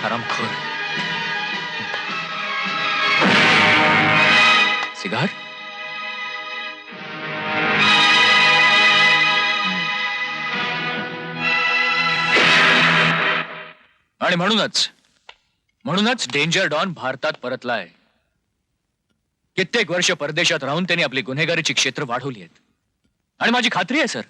हरामखोर. सिगार. आणि म्हणूनच डेंजर डॉन भारतात परतलाय. कित्येक वर्ष परदेशात राहून त्यांनी आपली गुन्हेगारीची क्षेत्र वाढवली आहेत. आणि माझी खात्री आहे सर,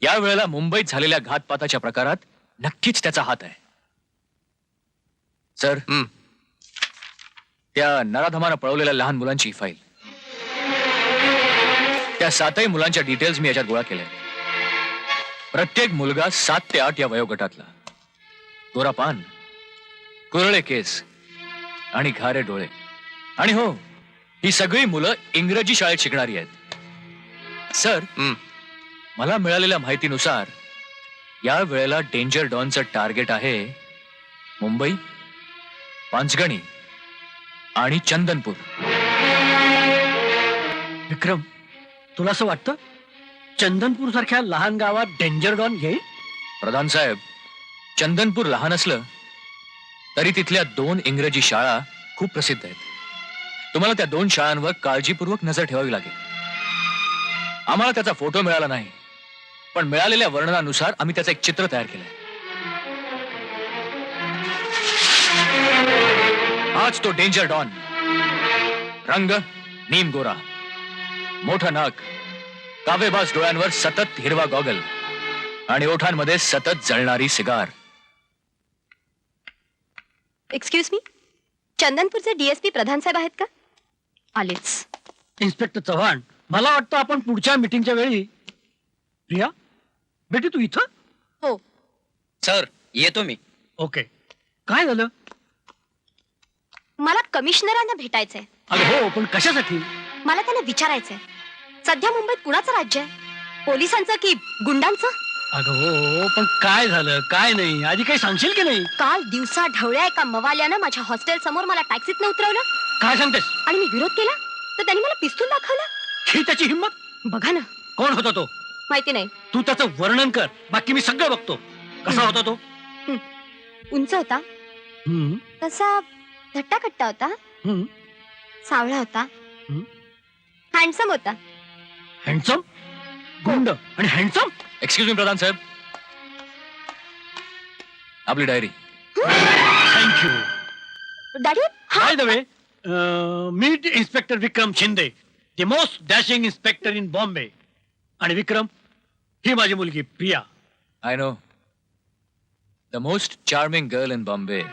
या वेळेला मुंबईत झालेल्या घातपाताच्या प्रकारात नक्कीच त्याचा हात आहे. सर, त्या नराधमानं पळवलेल्या लहान मुलांची फाईल, त्या 7ही मुलांच्या डिटेल्स मी याच्यात गोळा केल्या. प्रत्येक मुलगा 7 ते 8 या वयोगटातला, गोरा पान, कुरळे केस आणि घारे डोळे. आणि हो, ही सगळी मुलं इंग्रजी शाळेत शिकणारी आहेत. सर, मला मिळालेल्या माहितीनुसार या वेळेला डेंजर डॉनचं टार्गेट आहे मुंबई, पाचगणी आणि चंदनपूर. विक्रम, तुला असं वाटतं चंदनपूर सारख्या लहान गावात डेंजर डॉन येईल? प्रधान साहेब, चंदनपूर लहान असलं तरी तिथल्या 2 इंग्रजी शाळा खूप प्रसिद्ध आहेत. तुम्हाला त्या 2 शाळांवर काळजीपूर्वक नजर ठेवावी लागेल. आम्हाला त्याचा फोटो मिळाला नाही, पण मिळालेल्या वर्णनानुसार आम्ही त्याचं एक चित्र तयार केलंय. हाच तो डेंजर डॉन. रंग नीम गोरा, मोठं नाक, कावेबाज डोळ्यांवर सतत हिरवा गॉगल आणि ओठांमध्ये सतत जळणारी सिगार. एक्सक्यूज मी, चंदनपूरचे डीएसपी प्रधान साहेब आहेत का? आलेच. इन्स्पेक्टर चव्हाण, मला वाटतं आपण पुढच्या मीटिंगच्या वेळी. प्रिया बेटी, तू इथं? हो सर, येतो मी. ओके. काय झालं? मला कमिशनरांना भेटायचंय. अगं हो, पण कशासाठी? मला त्यांना विचारायचंय, सध्या मुंबईत कुणाचं राज्य आहे, पोलिसांचं की गुंडांचं? अगं हो, पण काय झालं काय नाही, आधी काही सांगशील की नाही? काल दिवसा ढवळ्या एका मवाल्यानं माझ्या हॉस्टेल समोर मला टॅक्सीत उतरवलं. काय सांगतेस? आणि मी विरोध केला तर त्यांनी मला पिस्तूल दाखवलं. ही त्याची हिंमत? बघा ना. कोण होता तो? माहिती नाही. तू त्याचं वर्णन कर, बाकी मी सगळं बघतो. कसा होता तो? उंच होता, तसा धट्टाकट्टा होता, सावळा होता, हँडसम होता. हँडसम? गुंड आणि हँडसम? एक्सक्यूज मी प्रधान साहेब, आपली diary. Thank you. Daddy, by the way, meet inspector Vikram Shinde, the most dashing inspector in Bombay. आणि विक्रम, ही माझी मुलगी Priya. I know, the most charming girl in Bombay.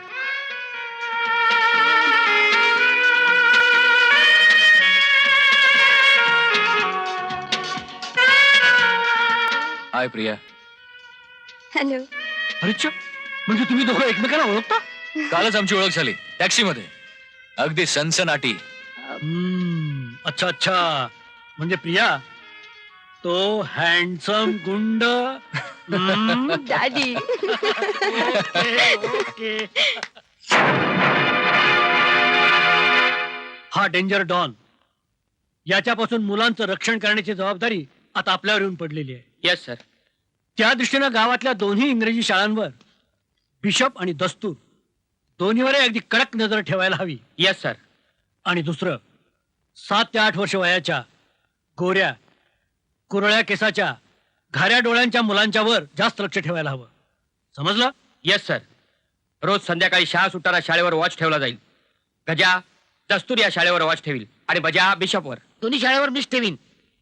Hi Priya. Hello. अच्छा, म्हणजे तुम्ही दोघं एकमेकांना ओळखता? कालच आमची ओळख झाली टॅक्सीमध्ये, अगदी सनसनाटी. अच्छा अच्छा, म्हणजे प्रिया तो हँडसम गुंड. डॅडी. ओके. हा डेंजर डॉन, याच्यापासून मुलांचं रक्षण करण्याची जबाबदारी आता आपल्यावर येऊन पडलेली आहे. Yes sir. त्या दृष्टीनं गावातल्या 2ही इंग्रजी शाळांवर बिशप आणि दस्तूर दोन्हीवरही अगदी कडक नजर ठेवायला हवी. Yes sir. आणि दुसरं, 7 ते 8 वर्ष वयाच्या गोऱ्या कुरळ्या केसाच्या घाऱ्या डोळ्यांच्या मुलांच्या वर जास्त लक्ष ठेवायला हवं. समजलं? Yes sir. रोज संध्याकाळी शाळा सुटताना शाळेवर वॉच ठेवला जाईल. गजा दस्तूर या शाळेवर वॉच ठेवील आणि बजा बिशपवर. दोन्ही शाळेवर मिस ठेवीन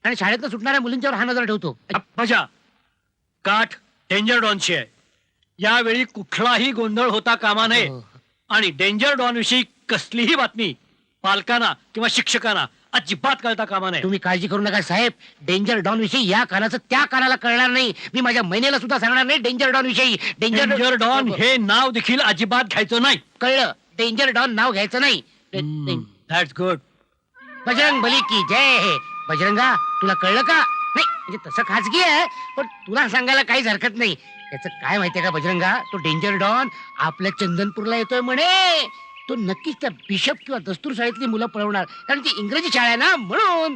आणि शाळेतनं सुटणाऱ्या मुलींच्यावर हा नजर ठेवतो. मजा काठ डेंजर डॉनची आहे. यावेळी कुठलाही गोंधळ होता कामा नये. आणि डेंजर डॉन विषयी कसलीही बातमी पालकांना किंवा शिक्षकांना अजिबात कळता कामा नये. तुम्ही काळजी करू नका साहेब, डेंजर डॉन विषयी या कानाचं त्या कानाला कळणार नाही. मी माझ्या महिनेला सुद्धा सांगणार नाही डेंजर डॉन विषयी. डेंजर डॉन हे नाव देखील अजिबात घ्यायचं नाही. कळलं? डेंजर डॉन नाव घ्यायचं नाही. That's good. बजरंग बली की जय. बजरंगा, तुला कळलं का? नाही म्हणजे तसं खाजगी आहे, पण तुला सांगायला काहीच हरकत नाही. त्याचं काय माहितीये का बजरंगा, तो डेंजर डॉन आपल्या चंदनपूरला येतोय म्हणे. तो नक्कीच त्या बिशप किंवा दस्तूर शाळेतली मुलं पळवणार, कारण ती इंग्रजी शाळा आहे ना. म्हणून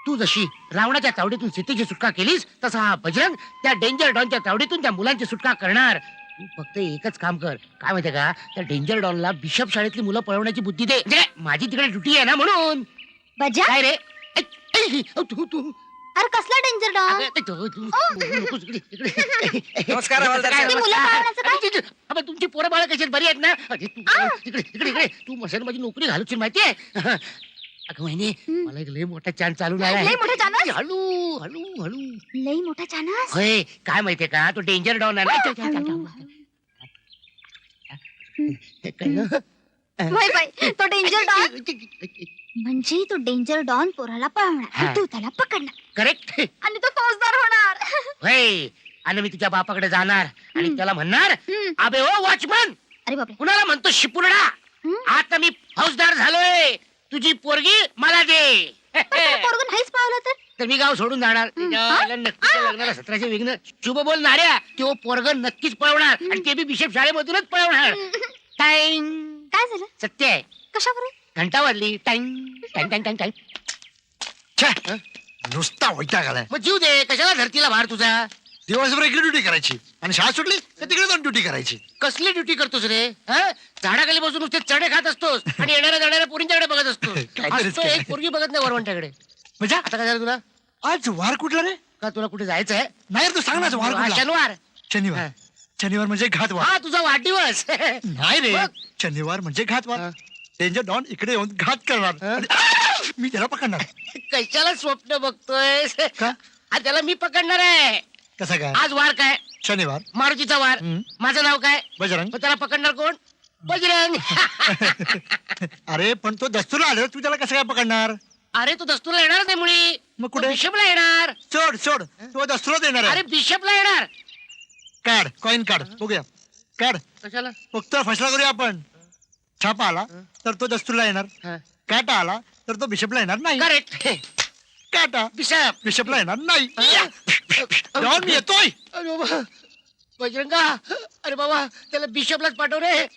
तू जशी रावणाच्या तावडीतून सीतेची सुटका केलीस, तसा हा बजरंग त्या डेंजर डॉनच्या तावडीतून त्या मुलांची सुटका करणार. तू फक्त एकच काम कर, काय माहितीये का, त्या डेंजर डॉनला बिशप शाळेतली मुलं पळवण्याची बुद्धी दे. म्हणजे माझी तिकडे ड्युटी आहे ना म्हणून. बजा काय रे ऐ, ऐ, तू तू अरे कसला डेंजर डॉन अगं, तू नकोस इकडे. नमस्कार, हवालदार काय, साहेब. मुलं पळवण्याचं काय? अरे, अबे, तुमची पोरं बाळं कशी आहेत, बरी आहेत ना? अरे, तू इकडे इकडे इकडे तू मशाल माझी नोकरी घालूची माहितीये. अगं वहिनी, मला एक लय मोठा चान्स चालू आहे. लय मोठा चानस? हळू हळू हळू. लई मोठा चानस होय, काय माहितीये का, तो डेंजर डॉन आहे ना. हळू. कळलं? बाय बाय तो डेंजर डॉन म्हणजे तो डेंजर डॉन पोराला पळवणार हा. आणि तू त्याला पकडणार करेक्ट. आणि तो फौजदार होणार. होय, आणि मी तुझ्या बापाकडे जाणार आणि हम्म. त्याला म्हणणार, हम्म. अबे ओ वॉचमन, अरे बापरे कुणाला म्हणतो शिपुर्डा, हम्म. आता मी फौजदार झालोय, तुझी पोरगी मला दे. पोरगं नाहीच पळवलं तर मी गाव सोडून जाणार. हम्म. त्याला नक्कीच त्या लग्नाला 17 विघ्न शुभ बोलणाऱ्या तो पोरग नक्कीच पळवणार आणि ते बी बिशप शाळेमधूनच पळवणार. टाइम काय झालं सत्य आहे. कशावर घंटा वाजली. Time time time time time. छे, नुसता वैताग आलाय. मग जीव दे, कशाला धरतीला भार तुझा. दिवसभर इकडे ड्युटी करायची आणि शाळा सुटली तर तिकडे जाऊन ड्युटी करायची. कसली ड्युटी करतोस रे? हं? झाडाखाली बसून नुसते चढे खात असतोस आणि येणाऱ्या जाणाऱ्या पोरींच्याकडे बघत असतोस. काहीतरीच आज तो काय. एक पोरगी बघत नाही वरवंट्याकडे. म्हणजे आता काय झालं तुला? आज वार कुठला रे? का तुला कुठे जायचंय? नाही रे, तू सांग ना आज वार हा, कुठला? शनिवार. शनिवार. हा. शनिवार म्हणजे घातवार. हा तुझा वाढदिवस. नाही रे, बघ. शनिवार म्हणजे घातवार. हा. डेंजर डॉन इकडे येऊन घात करणार हा. आणि मी त्याला पकडणार. कशाला स्वप्न बघतोय? का? आज त्याला मी पकडणार आहे. कसा काय? आज वार काय? शनिवार. मारुतीचा वार. हम्म. माझं नाव काय? बजरंग. मग त्याला पकडणार कोण? बजरंग. अरे पण तो दस्तूर आले, तू त्याला कसं काय पकडणार? अरे तू दस्तूरला येणार नाही मुळी. मग कुठे? बिशपला येणार. सोड सोड, तो दस्तूर देणार अरे आहे. बिशपला येणार. काढ कॉइन, काढ बघूया. काढ. कशाला? फक्त फसला करूया आपण. छापा आला तर तो दस्तूरला येणार. हा. काटा आला तर तो बिशपला येणार नाही. करेक्ट. काटा बिशप. बिशपला येणार नाही. हा. डॉन मी येतोय. अरे बाबा बजरंगा, अरे बाबा त्याला बिशपलाच पाठव रे.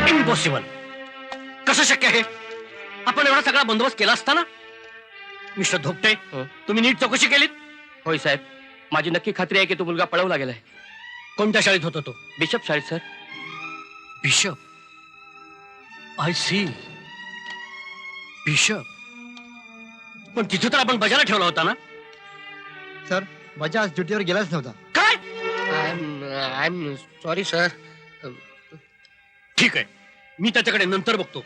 इम्पॉसिबल. कसं शक्य आहे? आपण एवढा सगळा बंदोबस्त केला असताना. मिस्टर धोपटे, हं? तुम्ही नीट चौकशी केलीत? होय साहेब, माझी नक्की खात्री आहे की तो मुलगा पळवला गेलाय. कोणत्या शाळेत होता तो? बिशप शाळेत sir. Bishop. I see. Bishop. पण तिथे तर आपण बजाला ठेवला होता ना? सर माझ्या आज ड्युटीवर गेलाच नव्हता. काय? I am sorry sir. ठीक आहे, मी त्याच्याकडे नंतर बघतो.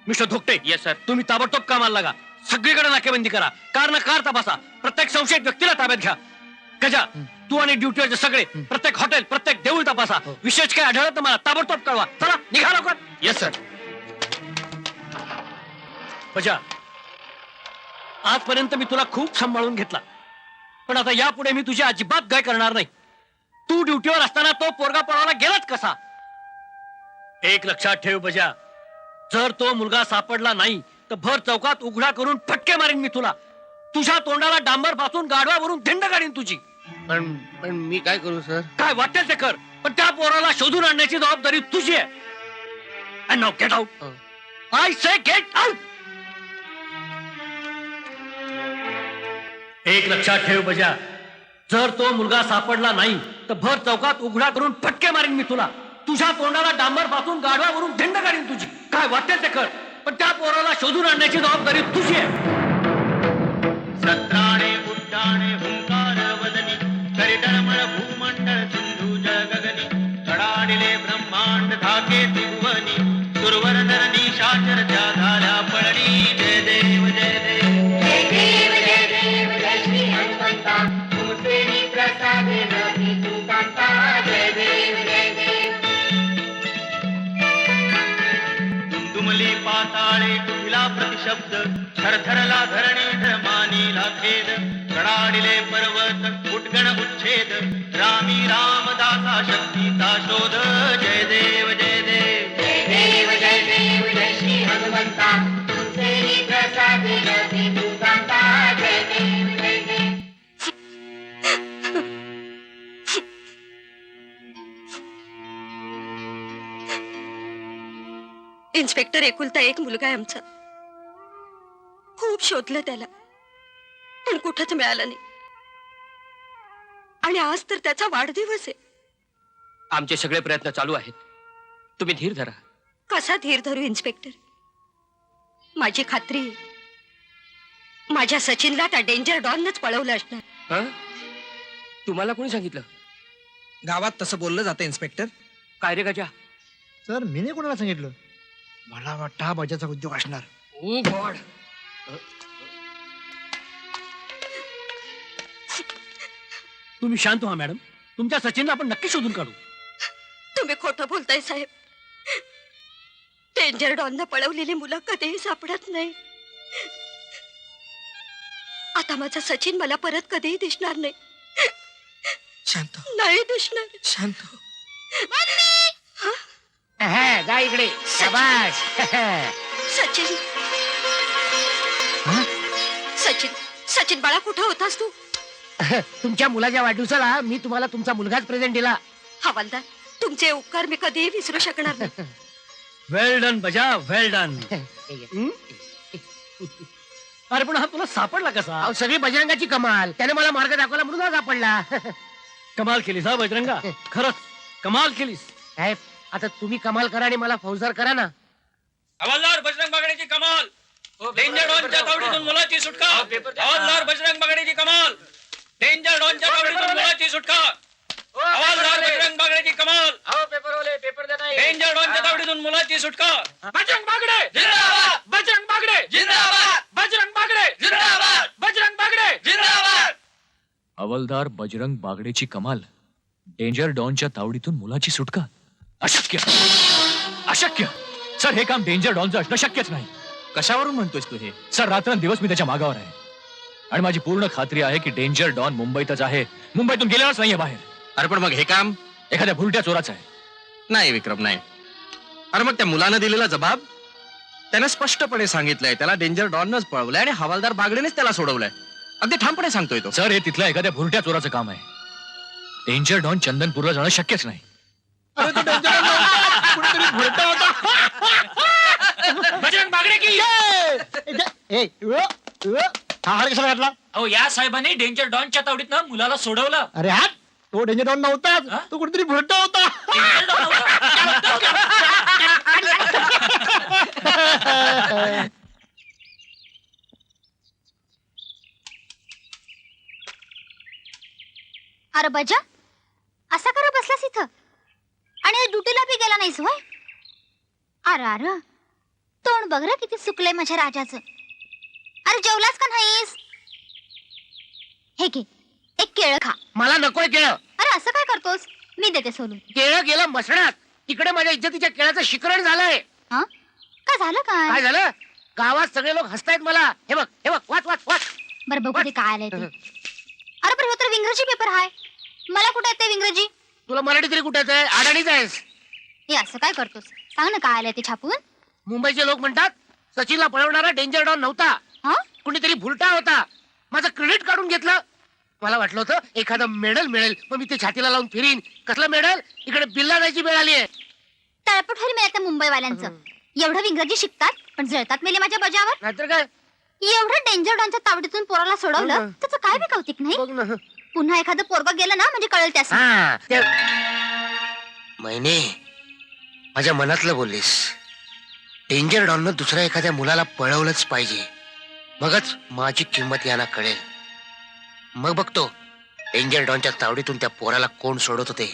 Mister Dhokte, yes sir. तुम्ही ताबडतोब कामाला लागा. सगळीकडे नाकेबंदी करा. कार ना कार तपासा. प्रत्येक संशयित व्यक्तीला ताब्यात घ्या. गजा, तू आणि ड्युटीवरचे सगळे प्रत्येक हॉटेल, प्रत्येक देऊळ तपासा. विशेष काय आढळलं तर मला ताबडतोब कळवा. चला निघा लवकर. Yes sir. गजा, आजपर्यंत मी तुला खूप सांभाळून घेतला, पण आता यापुढे मी तुझी अजिबात गाय करणार नाही. तू ड्युटीवर असताना तो पोरगा पळवायला गेलाच कसा? एक लक्षात ठेव बजा, जर तो मुलगा सापडला नाही तर भर चौकात उघडा करून फटके मारीन मी तुला. तुझ्या तोंडाला डांबर पासून गाढवावरून धिंड काढीन तुझी. पण मी काय करू सर? काय वाटेल ते कर, पण त्या पोराला शोधून आणण्याची जबाबदारी तुझी आहे. And now get out. I say get out. एक लक्षात ठेव बजा, जर तो मुलगा सापडला नाही तर भर चौकात उघडा करून फटके मारीन मी तुला. तुझ्या तोंडाला डांबर पासून गाढवावरून धिंड काढीन तुझी. काय वाटेल ते कर, पण त्या पोराला शोधून आणण्याची जबाबदारी तुझी आहे. सत्राणे उड्डाणे हुंकार वदनी करितळमळ भूमंडळ सिंधू जगगनी कडाडिले ब्रह्मांड धाके त्रिभुवन शब्द थरथरला धरणी मानीला खेद कडाडिले पर्वत उद्गण उच्छेद रामी रामदासा शक्तीचा शोध जय देव जय देव जय देव जय देव जय श्री हनुमंता तुमचे प्रसाद जय दूतांता जय देव जय देव इन्स्पेक्टर एकुलता एक मुलगा आहे आमचा. खूप शोधलं त्याला पण कुठंच मिळालं नाही. आणि आज तर त्याचा वाढदिवस आहे. आमचे सगळे प्रयत्न चालू आहेत. तुम्ही धीर धरा. कसा धीर धरू इन्स्पेक्टर? माझी खात्री आहे माझ्या सचिनला त्या डेंजर डॉनच पळवलं असणार. हं? तुम्हाला कोणी सांगितलं? गावात तसं बोललं जातं इन्स्पेक्टर. काय रे गजा? सर मी नाही कोणाला सांगितलं. मला वाटतं हा बजाचा उद्योग असणार. ओ गॉड. तुम्ही शांत व्हा मॅडम. तुमच्या सचिनला आपण नक्की शोधून काढू. तुम्ही खोटं बोलताय साहेब. डेंजर डॉननं पळवलेली मुलं कधीही सापडत नाही. आता माझा सचिन मला परत कधीही दिसणार नाही. शांत नाही दिसणार. शांत. हा, जा इकडे. शाबास. सचिन सचिन सचिन बाळा कुठं होतास तू? तुमच्या मुलाच्या वाढदिवसाला मी तुम्हाला तुमचा मुलगाच प्रेझेंट दिला. हवालदार तुमचे उपकार मी कधीही विसरू शकणार नाही. वेल डन बजा, वेल डन. अरे पण हा तुला सापडला कसा? अहो, सगळी बजरंगाची कमाल. त्याने मला मार्ग दाखवला म्हणून हा सापडला. कमाल केलीस हा बजरंगा. खरंच कमाल केलीस. साहेब आता तुम्ही कमाल करा आणि मला फौजदार करा ना. हवालदार बजरंग बागडेची कमाल. डेंजर डॉनच्या तावडीतून मुलाची सुटका. हवालदार बजरंग बागडेची कमाल. डेंजर डॉनच्या तावडीतून मुलाची सुटका. हवालदार बजरंग बागडेची कमाल. डेंजर डॉनच्या तावडीतून मुलाची सुटका. बजरंग बागडे जिंदाबाद. बजरंग बागडे जिंदाबाद. बजरंग बागडे जिंदाबाद. बजरंग बागडे जिंदाबाद. हवालदार बजरंग बागडेची कमाल. डेंजर डॉनच्या तावडीतून मुलाची सुटका. अशक्य अशक्य. सर हे काम डेंजर डॉनचं असणं शक्यच नाही. कशावरून म्हणतोयस तू हे? सर रात्रंदिवस मी त्याच्या मागावर आहे आणि माझी पूर्ण खात्री आहे की डेंजर डॉन मुंबईतच आहे. मुंबईतून गेलेलाच नाहीये बाहेर. अरे पण मग हे काम एखाद्या भुलट्या चोराचं आहे. नाही विक्रम, नाही. अरे मग त्या मुलानं दिलेला जबाब त्याने स्पष्टपणे सांगितलंय. त्याला डेंजर डॉनच पळवलंय आणि हवालदार बागडेनेच त्याला सोडवलंय. अगदी ठामपणे सांगतोय तो. सर हे तिथल्या एखाद्या भुलट्या चोराचं काम आहे. डेंजर डॉन चंदनपूरला जाणं शक्यच नाही. अरे तो danger डॉन नव्हता. कुणीतरी भुरटा होता. बजरंग बागडे की हा हार कशाला घातला? अहो या साहेबांनी डेंजर डॉनच्या तावडीतनं मुलाला सोडवलं. अरे हा तो डेंजर डॉन नव्हता. तो कुठेतरी भुरटा होता. अरे बजा असा करा बसलास इथं आणि ड्युटीला बी गेला नाहीस होय? अरे अरे तोंड बघ रे किती सुकलंय माझ्या राजाचं. अरे जेवलास का नाहीस? हे घे एक केळं खा. मला नकोय केळं. अरे असं काय करतोस? मी देते सोलून. केळं गेलं मसणात. तिकडे माझ्या इज्जतीच्या केळाचं शिकरण झालंय. हा काय झालं काय काय? झालं? गावात सगळे लोक हसतायत मला. हे बघ हे बघ वाच वाच वाच. बरं बघू ते काय आलंय ते. अरे पण हो तर इंग्रजी पेपर आहे. मला कुठे येते इंग्रजी? तुला मराठी तरी कुठे आहे? अडाणीच आहेस. हे असं काय करतोस? सांग ना काय आलंय ते छापून. मुंबईचे लोक म्हणतात सचिनला पळवणारा डेंजर डॉन नव्हता. हा कुणीतरी भुलटा होता. माझं क्रेडिट काढून घेतलं. मला वाटलं होतं एखादं मेडल मिळेल पण मी ते छातीला लावून फिरीन. कसलं मेडल? इकडे बिल्ला जायची वेळ आली आहे. तळपठोरी मिळतं मुंबईवाल्यांचं. एवढं इंग्रजी शिकतात पण जळतात मेले माझ्या बजावर. नाहीतर काय? एवढं डेंजर डॉनच्या तावडीतून पोराला सोडवलं त्याचं काय बी कौतिक नाही. बघ ना. पुन्हा एखादं पोरगं गेलं ना म्हणजे कळेल त्यास. हा महिने माझ्या मनातलं बोललीस. डेंजर डॉननं दुसऱ्या एखाद्या मुलाला पळवलंच पाहिजे. मगच माझी किंमत यांना कळेल. मग बघतो डेंजर डॉनच्या तावडीतून त्या पोराला कोण सोडवत होते.